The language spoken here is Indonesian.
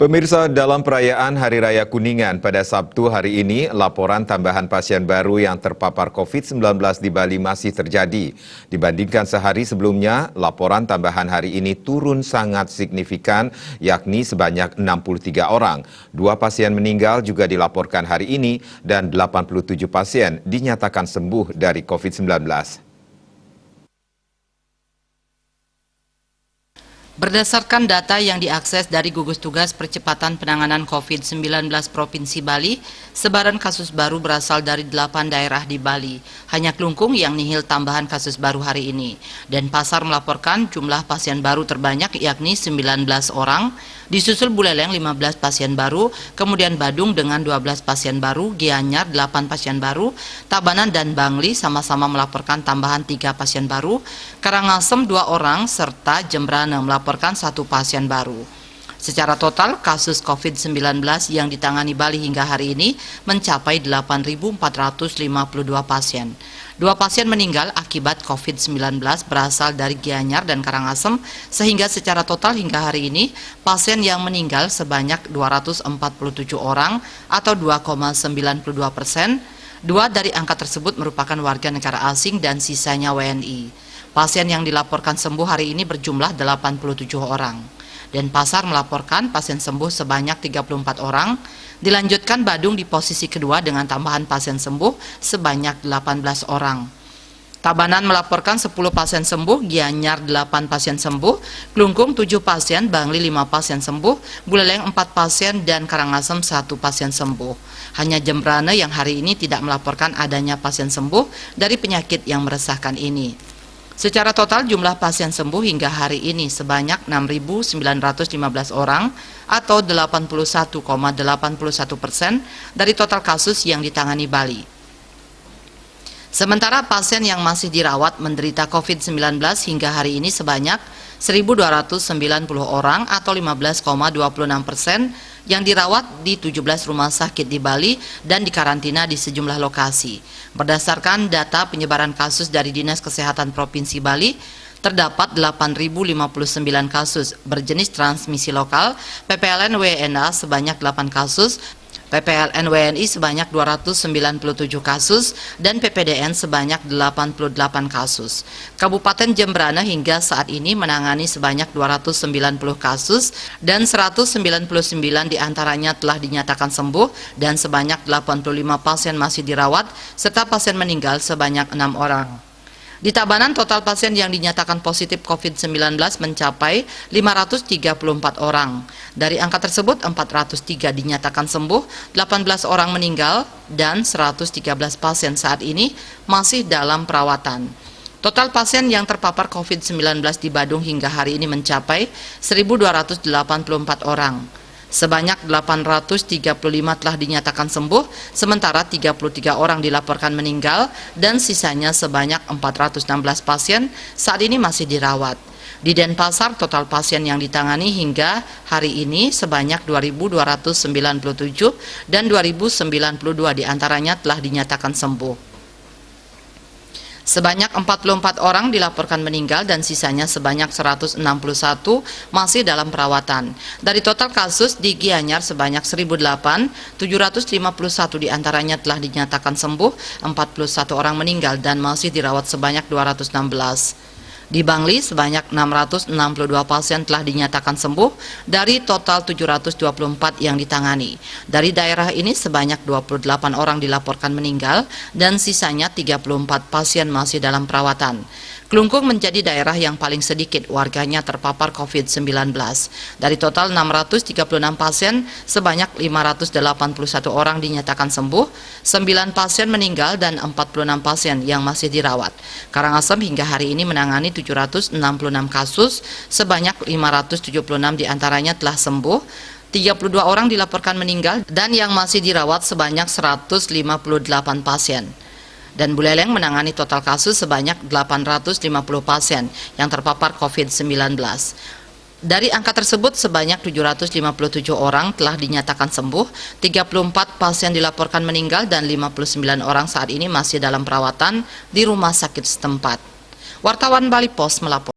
Pemirsa, dalam perayaan Hari Raya Kuningan pada Sabtu hari ini, laporan tambahan pasien baru yang terpapar COVID-19 di Bali masih terjadi. Dibandingkan sehari sebelumnya, laporan tambahan hari ini turun sangat signifikan, yakni sebanyak 63 orang. 2 pasien meninggal juga dilaporkan hari ini dan 87 pasien dinyatakan sembuh dari COVID-19. Berdasarkan data yang diakses dari Gugus Tugas Percepatan Penanganan COVID-19 Provinsi Bali, sebaran kasus baru berasal dari 8 daerah di Bali. Hanya Klungkung yang nihil tambahan kasus baru hari ini. Denpasar melaporkan jumlah pasien baru terbanyak yakni 19 orang, disusul Buleleng 15 pasien baru, kemudian Badung dengan 12 pasien baru, Gianyar 8 pasien baru, Tabanan dan Bangli sama-sama melaporkan tambahan 3 pasien baru, Karangasem 2 orang, serta Jembrana melaporkan 1 pasien baru. Secara total, kasus COVID-19 yang ditangani Bali hingga hari ini mencapai 8.452 pasien. 2 pasien meninggal akibat COVID-19 berasal dari Gianyar dan Karangasem, sehingga secara total hingga hari ini, pasien yang meninggal sebanyak 247 orang atau 2,92%. 2 dari angka tersebut merupakan warga negara asing dan sisanya WNI. Pasien yang dilaporkan sembuh hari ini berjumlah 87 orang. Denpasar melaporkan pasien sembuh sebanyak 34 orang. Dilanjutkan Badung di posisi kedua dengan tambahan pasien sembuh sebanyak 18 orang. Tabanan melaporkan 10 pasien sembuh, Gianyar 8 pasien sembuh, Klungkung 7 pasien, Bangli 5 pasien sembuh, Buleleng 4 pasien, dan Karangasem 1 pasien sembuh. Hanya Jembrana yang hari ini tidak melaporkan adanya pasien sembuh dari penyakit yang meresahkan ini. Secara total jumlah pasien sembuh hingga hari ini sebanyak 6.915 orang atau 81,81% dari total kasus yang ditangani Bali. Sementara pasien yang masih dirawat menderita COVID-19 hingga hari ini sebanyak 1.290 orang atau 15,26% yang dirawat di 17 rumah sakit di Bali dan dikarantina di sejumlah lokasi. Berdasarkan data penyebaran kasus dari Dinas Kesehatan Provinsi Bali, terdapat 8.059 kasus berjenis transmisi lokal, PPLN WNA sebanyak 8 kasus, PPLN WNI sebanyak 297 kasus, dan PPDN sebanyak 88 kasus. Kabupaten Jembrana hingga saat ini menangani sebanyak 290 kasus, dan 199 diantaranya telah dinyatakan sembuh, dan sebanyak 85 pasien masih dirawat, serta pasien meninggal sebanyak 6 orang. Di Tabanan, total pasien yang dinyatakan positif COVID-19 mencapai 534 orang. Dari angka tersebut, 403 dinyatakan sembuh, 18 orang meninggal, dan 113 pasien saat ini masih dalam perawatan. Total pasien yang terpapar COVID-19 di Badung hingga hari ini mencapai 1.284 orang. Sebanyak 835 telah dinyatakan sembuh, sementara 33 orang dilaporkan meninggal, dan sisanya sebanyak 416 pasien saat ini masih dirawat. Di Denpasar, total pasien yang ditangani hingga hari ini sebanyak 2.297 dan 2.092 diantaranya telah dinyatakan sembuh. Sebanyak 44 orang dilaporkan meninggal dan sisanya sebanyak 161 masih dalam perawatan. Dari total kasus di Gianyar sebanyak 1.008, 751 diantaranya telah dinyatakan sembuh, 41 orang meninggal dan masih dirawat sebanyak 216. Di Bangli sebanyak 662 pasien telah dinyatakan sembuh dari total 724 yang ditangani. Dari daerah ini sebanyak 28 orang dilaporkan meninggal dan sisanya 34 pasien masih dalam perawatan. Klungkung menjadi daerah yang paling sedikit warganya terpapar COVID-19. Dari total 636 pasien, sebanyak 581 orang dinyatakan sembuh, 9 pasien meninggal dan 46 pasien yang masih dirawat. Karangasem hingga hari ini menangani 766 kasus, sebanyak 576 diantaranya telah sembuh, 32 orang dilaporkan meninggal, dan yang masih dirawat sebanyak 158 pasien. Dan Buleleng menangani total kasus sebanyak 850 pasien yang terpapar COVID-19. Dari angka tersebut sebanyak 757 orang telah dinyatakan sembuh, 34 pasien dilaporkan meninggal dan 59 orang saat ini masih dalam perawatan di rumah sakit setempat. Wartawan Bali Pos melapor.